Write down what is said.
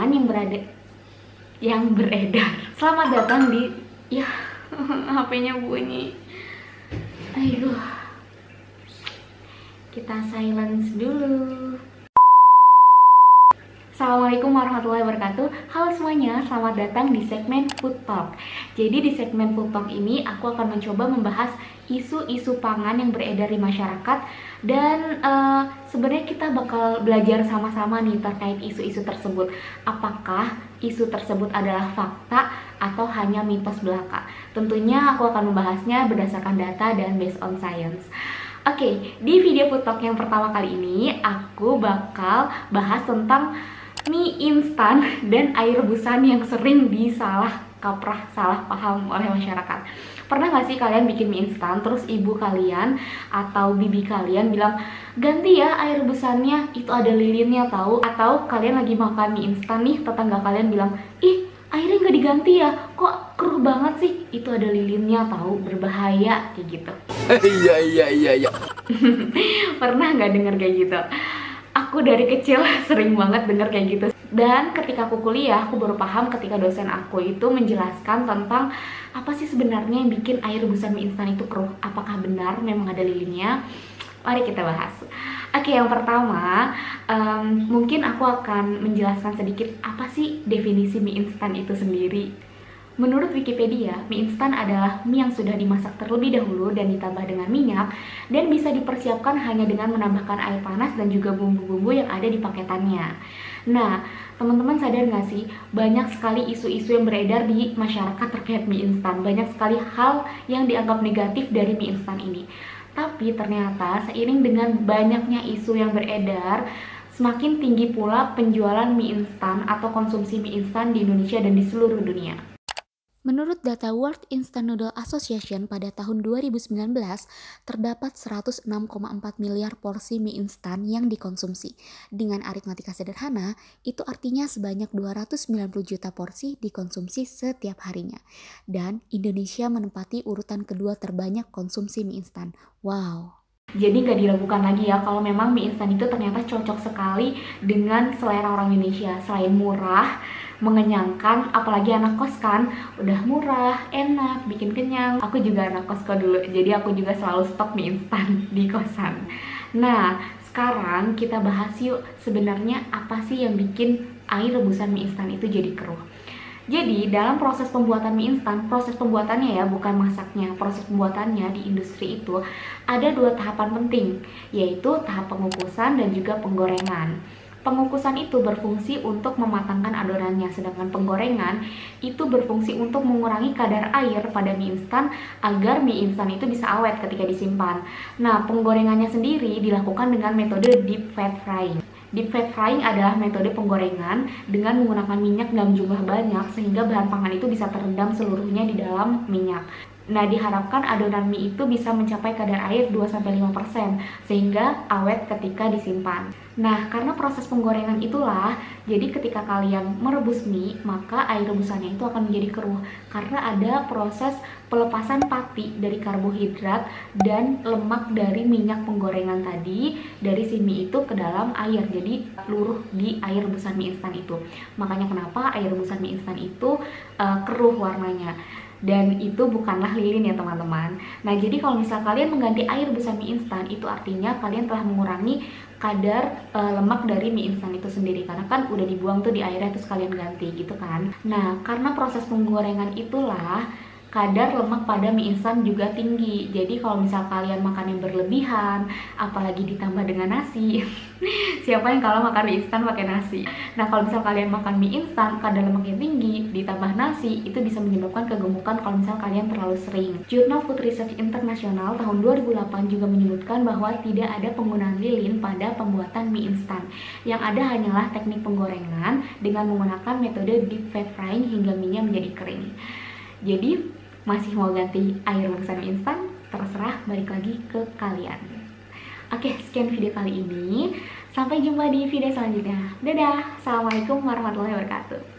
pangan yang beredar. Selamat datang di HP-nya bunyi. Aduh. Kita silence dulu. Assalamualaikum warahmatullahi wabarakatuh. Halo semuanya, selamat datang di segmen Food Talk. Jadi di segmen Food Talk ini aku akan mencoba membahas isu-isu pangan yang beredar di masyarakat. Dan sebenarnya kita bakal belajar sama-sama nih terkait isu-isu tersebut. Apakah isu tersebut adalah fakta atau hanya mitos belaka? Tentunya aku akan membahasnya berdasarkan data dan based on science. Oke, di video Food Talk yang pertama kali ini aku bakal bahas tentang mie instan dan air rebusan yang sering salah paham oleh masyarakat. Pernah gak sih kalian bikin mie instan terus ibu kalian atau bibi kalian bilang, ganti ya air rebusannya, itu ada lilinnya tahu? Atau kalian lagi makan mie instan nih, tetangga kalian bilang, ih airnya gak diganti ya, kok keruh banget sih, itu ada lilinnya tahu, berbahaya, kayak gitu. Iya. Pernah gak denger kayak gitu? Aku dari kecil sering banget denger kayak gitu. Dan ketika aku kuliah, aku baru paham ketika dosen aku itu menjelaskan tentang apa sih sebenarnya yang bikin air rebusan mie instan itu keruh. Apakah benar memang ada lilinnya? Mari kita bahas. Oke, yang pertama, mungkin aku akan menjelaskan sedikit apa sih definisi mie instan itu sendiri. Menurut Wikipedia, mie instan adalah mie yang sudah dimasak terlebih dahulu dan ditambah dengan minyak dan bisa dipersiapkan hanya dengan menambahkan air panas dan juga bumbu-bumbu yang ada di paketannya. Nah, teman-teman sadar nggak sih, banyak sekali isu-isu yang beredar di masyarakat terkait mie instan. Banyak sekali hal yang dianggap negatif dari mie instan ini. Tapi ternyata seiring dengan banyaknya isu yang beredar, semakin tinggi pula penjualan mie instan atau konsumsi mie instan di Indonesia dan di seluruh dunia. Menurut data World Instant Noodle Association pada tahun 2019, terdapat 106,4 miliar porsi mie instan yang dikonsumsi. Dengan aritmatika sederhana, itu artinya sebanyak 290 juta porsi dikonsumsi setiap harinya. Dan Indonesia menempati urutan kedua terbanyak konsumsi mie instan. Wow! Jadi nggak diragukan lagi ya kalau memang mie instan itu ternyata cocok sekali dengan selera orang Indonesia. Selain murah, mengenyangkan, apalagi anak kos kan, udah murah, enak, bikin kenyang. Aku juga anak kos kok dulu, jadi aku juga selalu stok mie instan di kosan. Nah, sekarang kita bahas yuk sebenarnya apa sih yang bikin air rebusan mie instan itu jadi keruh. Jadi dalam proses pembuatan mie instan, proses pembuatannya ya, bukan masaknya, proses pembuatannya di industri itu ada 2 tahapan penting, yaitu tahap pengukusan dan juga penggorengan. Pengukusan itu berfungsi untuk mematangkan adonannya, sedangkan penggorengan itu berfungsi untuk mengurangi kadar air pada mie instan agar mie instan itu bisa awet ketika disimpan. Nah, penggorengannya sendiri dilakukan dengan metode deep fat frying. Deep fat frying adalah metode penggorengan dengan menggunakan minyak dalam jumlah banyak sehingga bahan pangan itu bisa terendam seluruhnya di dalam minyak. Nah, diharapkan adonan mie itu bisa mencapai kadar air 2-5% sehingga awet ketika disimpan. Nah, karena proses penggorengan itulah, jadi ketika kalian merebus mie, maka air rebusannya itu akan menjadi keruh karena ada proses pelepasan pati dari karbohidrat dan lemak dari minyak penggorengan tadi dari si mie itu ke dalam air, jadi luruh di air rebusan mie instan itu. Makanya kenapa air rebusan mie instan itu keruh warnanya. Dan itu bukanlah lilin ya teman-teman. Nah, jadi kalau misal kalian mengganti air rebusan mie instan, itu artinya kalian telah mengurangi kadar lemak dari mie instan itu sendiri, karena kan udah dibuang tuh di airnya terus kalian ganti gitu kan. Nah, karena proses penggorengan itulah kadar lemak pada mie instan juga tinggi. Jadi kalau misal kalian makan yang berlebihan, apalagi ditambah dengan nasi, siapa yang kalau makan mie instan pakai nasi? Nah, kalau misal kalian makan mie instan kadar lemaknya tinggi ditambah nasi, itu bisa menyebabkan kegemukan kalau misal kalian terlalu sering. Jurnal Food Research International tahun 2008 juga menyebutkan bahwa tidak ada penggunaan lilin pada pembuatan mie instan. Yang ada hanyalah teknik penggorengan dengan menggunakan metode deep fat frying hingga mie-nya menjadi kering. Jadi masih mau ganti air rebusan mie instan? Terserah, balik lagi ke kalian. Oke, sekian video kali ini. Sampai jumpa di video selanjutnya. Dadah. Assalamualaikum warahmatullahi wabarakatuh.